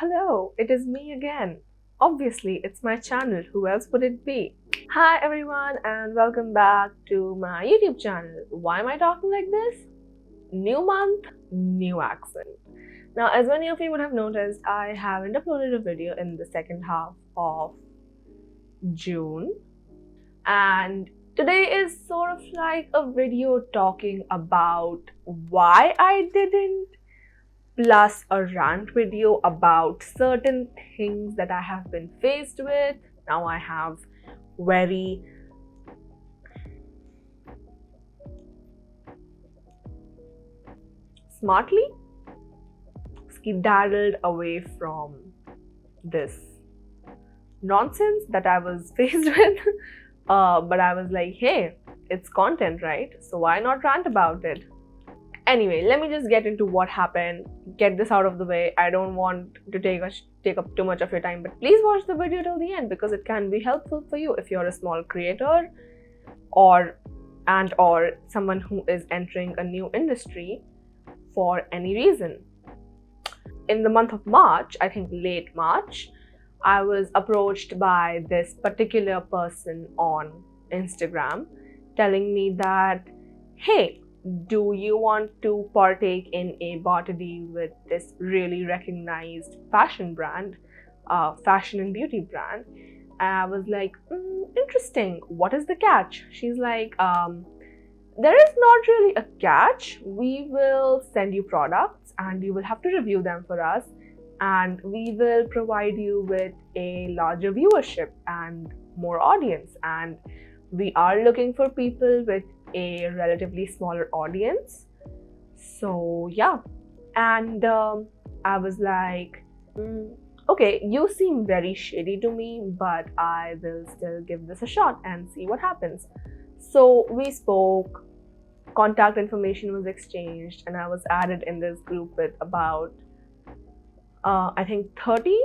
Hello, it is me again. Obviously, it's my channel. Who else would it be? Hi everyone, and welcome back to my YouTube channel. Why am I talking like this? New month, new accent. Now, as many of you would have noticed, I haven't uploaded a video in the second half of June, and today is sort of like a video talking about why I didn't, plus a rant video about certain things that I have been faced with. Now I have very smartly skedaddled away from this nonsense that I was faced with. But I was like, hey, it's content, right? So why not rant about it? Anyway, let me just get into what happened, get this out of the way. I don't want to take up too much of your time, but please watch the video till the end because it can be helpful for you if you're a small creator or someone who is entering a new industry for any reason. In the month of March, I think late March, I was approached by this particular person on Instagram telling me that, hey, do you want to partake in a barter deal with this really recognized fashion brand, fashion and beauty brand? And I was like, interesting. What is the catch? She's like, there is not really a catch. We will send you products and you will have to review them for us, and we will provide you with a larger viewership and more audience. And we are looking for people with a relatively smaller audience. So yeah, and I was like, okay, you seem very shady to me, but I will still give this a shot and see what happens. So we spoke, contact information was exchanged, and I was added in this group with about I think 20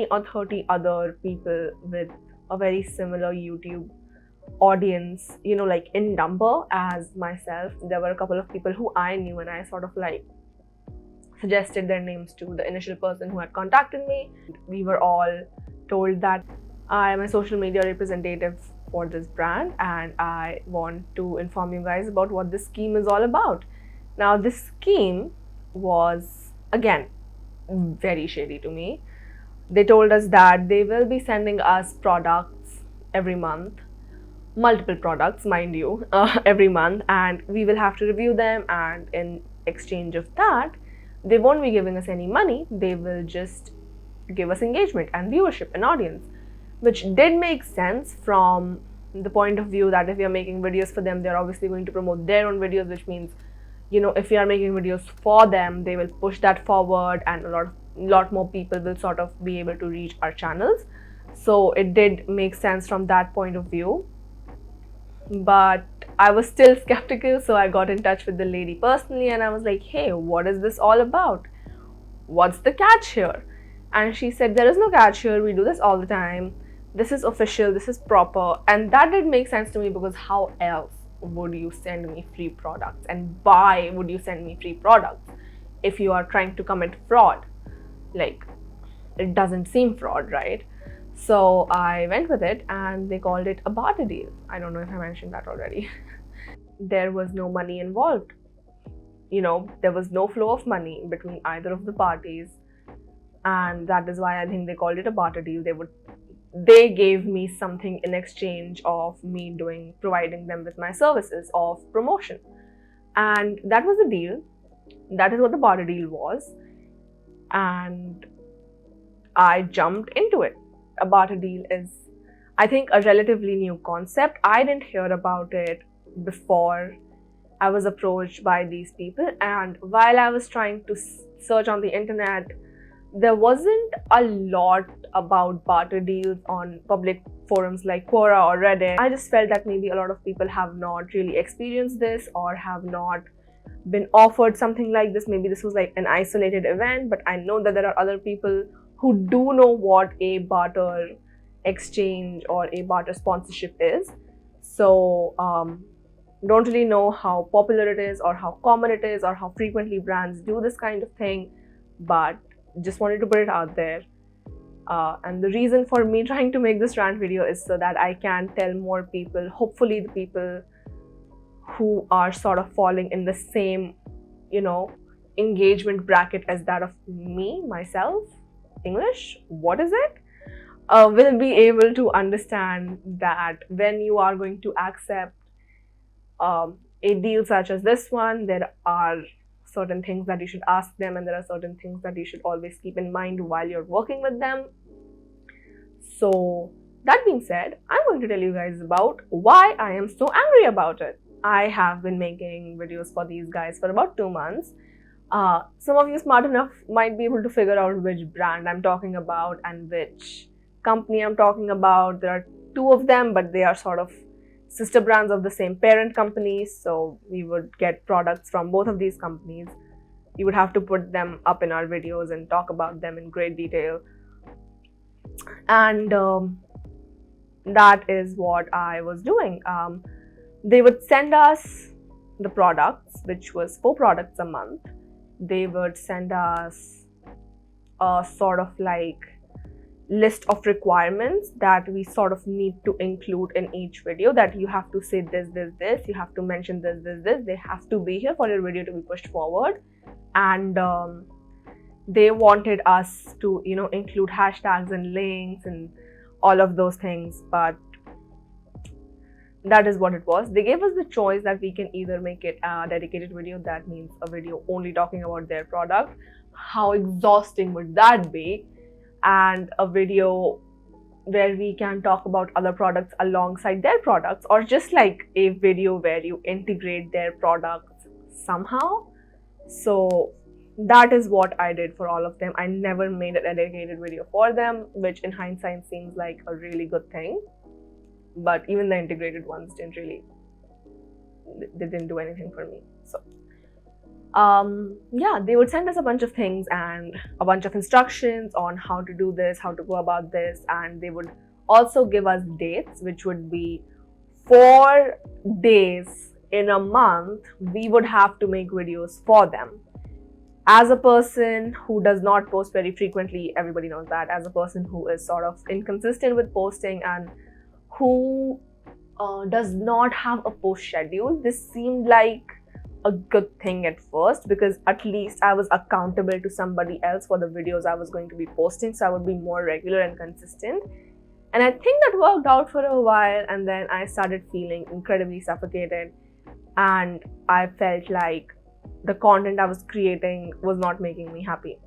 or 30 other people with a very similar YouTube audience, like in number as myself. There were a couple of people who I knew, and I sort of like suggested their names to the initial person who had contacted me. We were all told that I am a social media representative for this brand, and I want to inform you guys about what this scheme is all about. Now, this scheme was, again, very shady to me. They told us that they will be sending us products every month, multiple products, mind you, every month, and we will have to review them, and in exchange of that, they won't be giving us any money. They will just give us engagement and viewership and audience, which did make sense from the point of view that if we are making videos for them, they're obviously going to promote their own videos, which means, if we are making videos for them, they will push that forward, and a lot more people will sort of be able to reach our channels. So it did make sense from that point of view. But I was still skeptical, so I got in touch with the lady personally, and I was like, hey, what is this all about? What's the catch here? And she said, there is no catch here. We do this all the time. This is official. This is proper. And that did make sense to me, because how else would you send me free products, and why would you send me free products if you are trying to commit fraud? Like, it doesn't seem fraud, right? So I went with it, and they called it a barter deal. I don't know if I mentioned that already. There was no money involved. There was no flow of money between either of the parties, and that is why I think they called it a barter deal. They gave me something in exchange of me providing them with my services of promotion, and that was the deal. That is what the barter deal was, and I jumped into it. A barter deal is, I think, a relatively new concept. I didn't hear about it before I was approached by these people, and while I was trying to search on the internet, there wasn't a lot about barter deals on public forums like Quora or Reddit. I just felt that maybe a lot of people have not really experienced this or have not been offered something like this. Maybe this was like an isolated event, but I know that there are other people who do know what a barter exchange or a barter sponsorship is. So don't really know how popular it is or how common it is or how frequently brands do this kind of thing, but just wanted to put it out there. And the reason for me trying to make this rant video is so that I can tell more people, hopefully the people who are sort of falling in the same, engagement bracket as that of me, myself, English, what is it? Will be able to understand that when you are going to accept a deal such as this one, there are certain things that you should ask them, and there are certain things that you should always keep in mind while you're working with them. So that being said, I'm going to tell you guys about why I am so angry about it. I have been making videos for these guys for about 2 months. Some of you smart enough might be able to figure out which brand I'm talking about and which company I'm talking about. There are 2 of them, but they are sort of sister brands of the same parent company, so we would get products from both of these companies. We would have to put them up in our videos and talk about them in great detail. And that is what I was doing. They would send us the products, which was 4 products a month. They would send us a sort of like list of requirements that we sort of need to include in each video, that you have to say this, you have to mention this, they have to be here for your video to be pushed forward. And they wanted us to, include hashtags and links and all of those things, but that is what it was. They gave us the choice that we can either make it a dedicated video, that means a video only talking about their product. How exhausting would that be? And a video where we can talk about other products alongside their products, or just like a video where you integrate their products somehow. So that is what I did for all of them. I never made a dedicated video for them, which in hindsight seems like a really good thing. But even the integrated ones they didn't do anything for me. So yeah, they would send us a bunch of things and a bunch of instructions on how to do this, how to go about this, and they would also give us dates, which would be 4 days in a month we would have to make videos for them. As a person who does not post very frequently, everybody knows that, as a person who is sort of inconsistent with posting and who does not have a post schedule, this seemed like a good thing at first, because at least I was accountable to somebody else for the videos I was going to be posting, so I would be more regular and consistent. And I think that worked out for a while, and then I started feeling incredibly suffocated, and I felt like the content I was creating was not making me happy.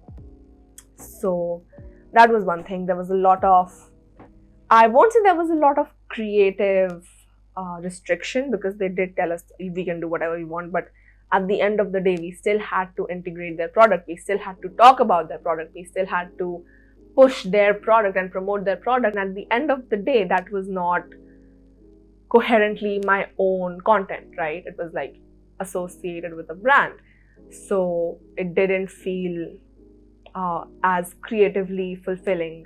So that was one thing. There was a lot of, I won't say there was a lot of creative restriction, because they did tell us we can do whatever we want, but at the end of the day, we still had to integrate their product. We still had to talk about their product. We still had to push their product and promote their product. And at the end of the day, that was not coherently my own content, right? It was like associated with a brand. So it didn't feel as creatively fulfilling.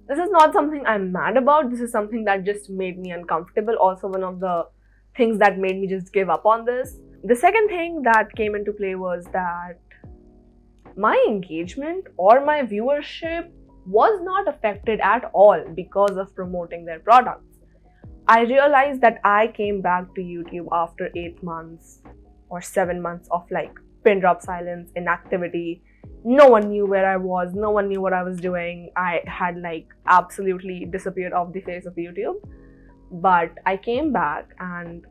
This is not something I'm mad about. This is something that just made me uncomfortable. Also, one of the things that made me just give up on this. The second thing that came into play was that my engagement or my viewership was not affected at all because of promoting their products. I realized that I came back to YouTube after 8 months or 7 months of like pin drop silence, inactivity. No one knew where I was. No one knew what I was doing. I had like absolutely disappeared off the face of YouTube. But I came back, and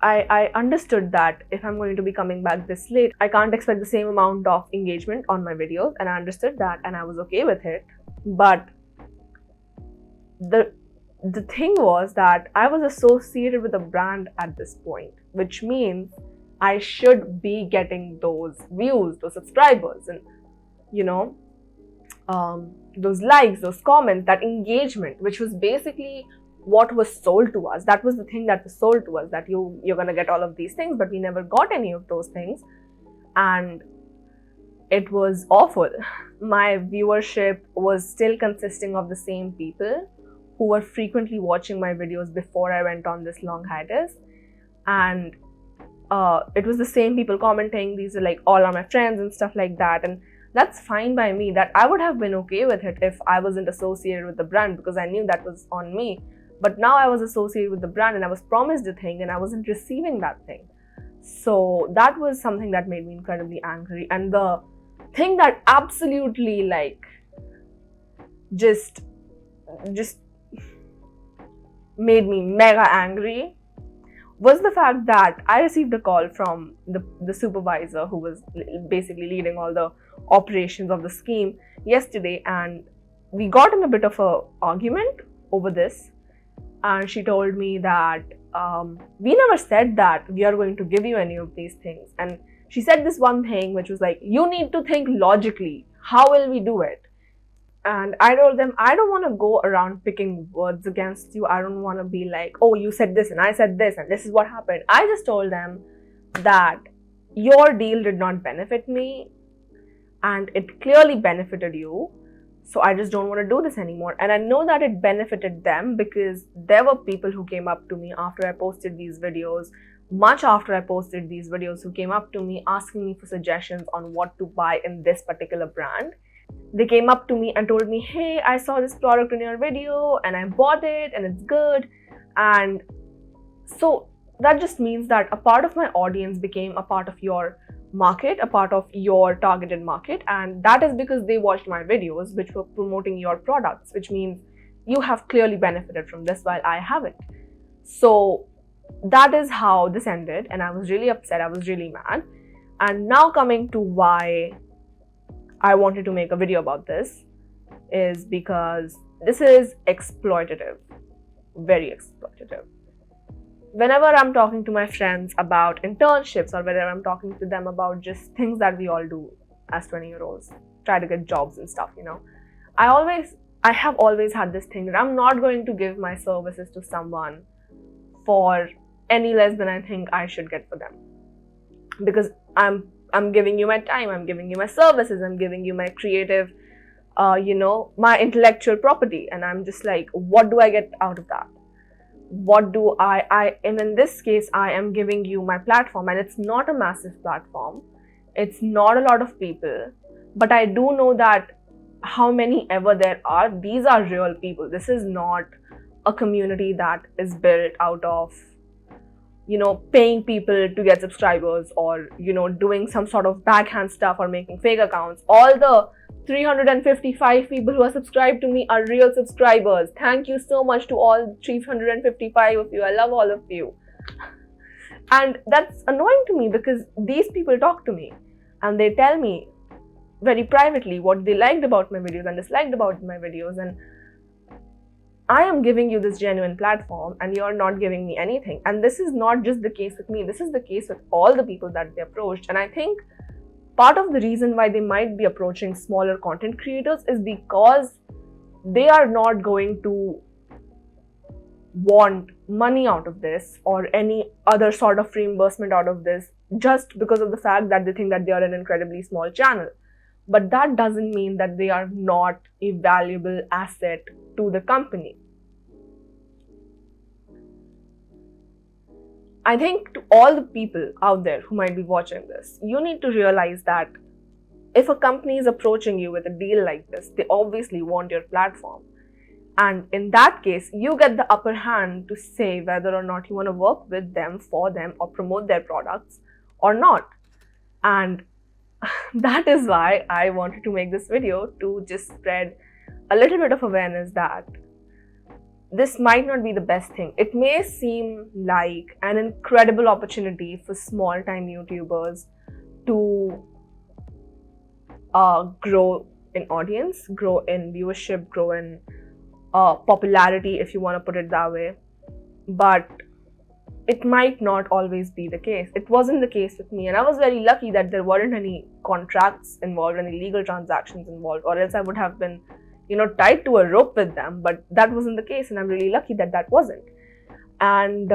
I understood that if I'm going to be coming back this late, I can't expect the same amount of engagement on my videos, and I understood that, and I was okay with it. But the thing was that I was associated with a brand at this point, which means I should be getting those views, those subscribers, and those likes, those comments, that engagement, which was basically what was sold to us. That was the thing that was sold to us, that you're gonna get all of these things, but we never got any of those things, and it was awful. My viewership was still consisting of the same people who were frequently watching my videos before I went on this long hiatus, and it was the same people commenting, these are like all are my friends and stuff like that. And that's fine by me. That I would have been okay with it if I wasn't associated with the brand, because I knew that was on me. But now I was associated with the brand and I was promised a thing and I wasn't receiving that thing. So that was something that made me incredibly angry. And the thing that absolutely like just made me mega angry was the fact that I received a call from the supervisor who was basically leading all the operations of the scheme yesterday, and we got in a bit of a argument over this. And she told me that we never said that we are going to give you any of these things. And she said this one thing which was like, you need to think logically. How will we do it? And I told them, I don't want to go around picking words against you. I don't want to be like, oh, you said this and I said this and this is what happened. I just told them that your deal did not benefit me and it clearly benefited you. So I just don't want to do this anymore. And I know that it benefited them because there were people who came up to me after I posted these videos, much after I posted these videos, who came up to me asking me for suggestions on what to buy in this particular brand. They came up to me and told me, hey, I saw this product in your video and I bought it and it's good. And so that just means that a part of my audience became a part of your market, a part of your targeted market. And that is because they watched my videos which were promoting your products, which means you have clearly benefited from this while I haven't. So that is how this ended. And I was really upset. I was really mad. And now coming to why I wanted to make a video about this is because this is exploitative, very exploitative. Whenever I'm talking to my friends about internships or whenever I'm talking to them about just things that we all do as 20-year-olds, try to get jobs and stuff, you know, I have always had this thing that I'm not going to give my services to someone for any less than I think I should get for them. Because I'm giving you my time, I'm giving you my services, I'm giving you my creative, my intellectual property. And I'm just like, what do I get out of that? What do and in this case, I am giving you my platform, and it's not a massive platform. It's not a lot of people, but I do know that how many ever there are, these are real people. This is not a community that is built out of paying people to get subscribers or, doing some sort of backhand stuff or making fake accounts. All the 355 people who are subscribed to me are real subscribers. Thank you so much to all 355 of you. I love all of you. And that's annoying to me because these people talk to me and they tell me very privately what they liked about my videos and disliked about my videos. And I am giving you this genuine platform and you're not giving me anything. And this is not just the case with me. This is the case with all the people that they approached. And I think part of the reason why they might be approaching smaller content creators is because they are not going to want money out of this or any other sort of reimbursement out of this just because of the fact that they think that they are an incredibly small channel. But that doesn't mean that they are not a valuable asset to the company. I think to all the people out there who might be watching this, you need to realize that if a company is approaching you with a deal like this, they obviously want your platform. And in that case, you get the upper hand to say whether or not you want to work with them, for them, or promote their products or not. And that is why I wanted to make this video, to just spread a little bit of awareness that this might not be the best thing. It may seem like an incredible opportunity for small-time YouTubers to grow in audience, grow in viewership, grow in popularity, if you want to put it that way. But it might not always be the case. It wasn't the case with me, and I was very lucky that there weren't any contracts involved, any legal transactions involved, or else I would have been, tied to a rope with them. But that wasn't the case, and I'm really lucky that that wasn't. And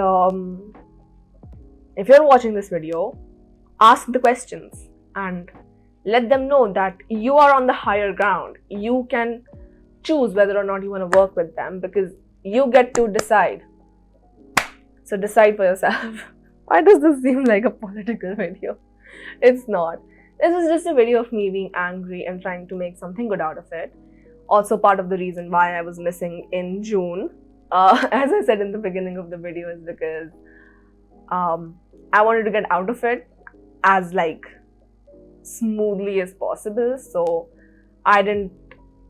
if you're watching this video, ask the questions and let them know that you are on the higher ground. You can choose whether or not you want to work with them because you get to decide. So decide for yourself. Why does this seem like a political video? It's not. This is just a video of me being angry and trying to make something good out of it. Also, part of the reason why I was missing in June, as I said in the beginning of the video, is because I wanted to get out of it as like smoothly as possible. So I didn't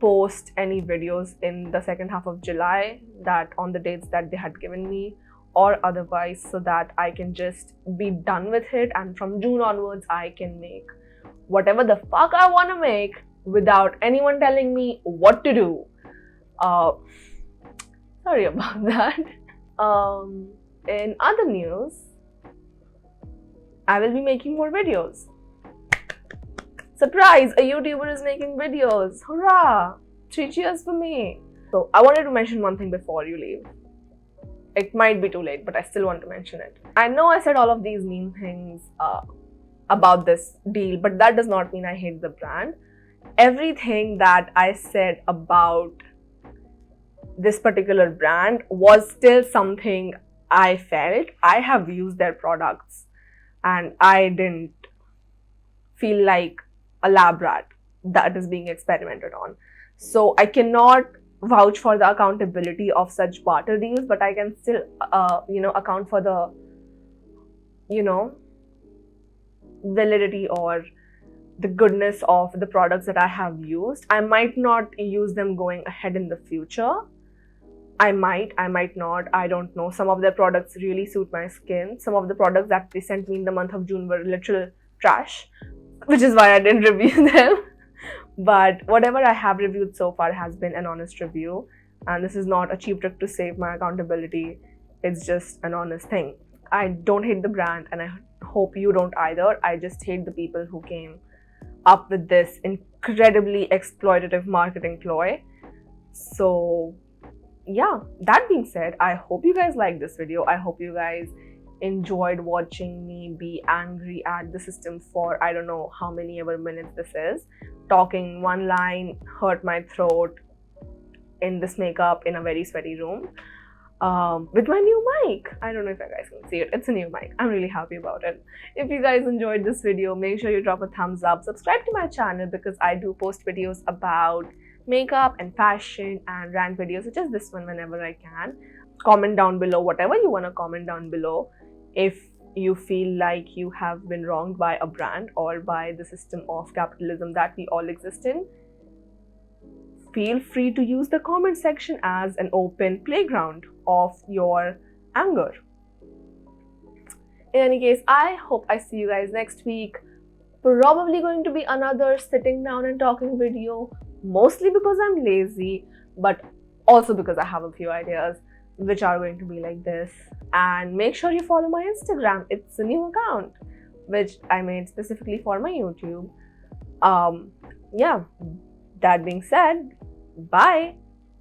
post any videos in the second half of July, that on the dates that they had given me, or otherwise, so that I can just be done with it, and from June onwards I can make whatever the fuck I want to make without anyone telling me what to do. Sorry about that. In other news, I will be making more videos. Surprise! A YouTuber is making videos. Hurrah! 3 cheers for me. So I wanted to mention one thing before you leave. It might be too late, but I still want to mention it. I know I said all of these mean things about this deal, but that does not mean I hate the brand. Everything that I said about this particular brand was still something I felt. I have used their products and I didn't feel like a lab rat that is being experimented on. So I cannot vouch for the accountability of such barter deals, but I can still account for the validity or the goodness of the products that I have used. I might not use them going ahead in the future. I might not, I don't know. Some of their products really suit my skin. Some of the products that they sent me in the month of June were literal trash, which is why I didn't review them. But whatever I have reviewed so far has been an honest review, and this is not a cheap trick to save my accountability. It's just an honest thing. I don't hate the brand, and I hope you don't either. I just hate the people who came up with this incredibly exploitative marketing ploy. So yeah, that being said, I hope you guys liked this video. I hope you guys enjoyed watching me be angry at the system for I don't know how many ever minutes this is, talking one line, hurt my throat in this makeup in a very sweaty room with my new mic. I don't know if you guys can see it. It's a new mic. I'm really happy about it. If you guys enjoyed this video, make sure you drop a thumbs up, subscribe to my channel, because I do post videos about makeup and fashion and rant videos such as this one whenever I can. Comment down below whatever you want to comment down below. If you feel like you have been wronged by a brand or by the system of capitalism that we all exist in, feel free to use the comment section as an open playground of your anger. In any case, I hope I see you guys next week. Probably going to be another sitting down and talking video, mostly because I'm lazy, but also because I have a few ideas which are going to be like this. And make sure you follow my Instagram. It's a new account which I made specifically for my YouTube. Yeah, that being said, bye.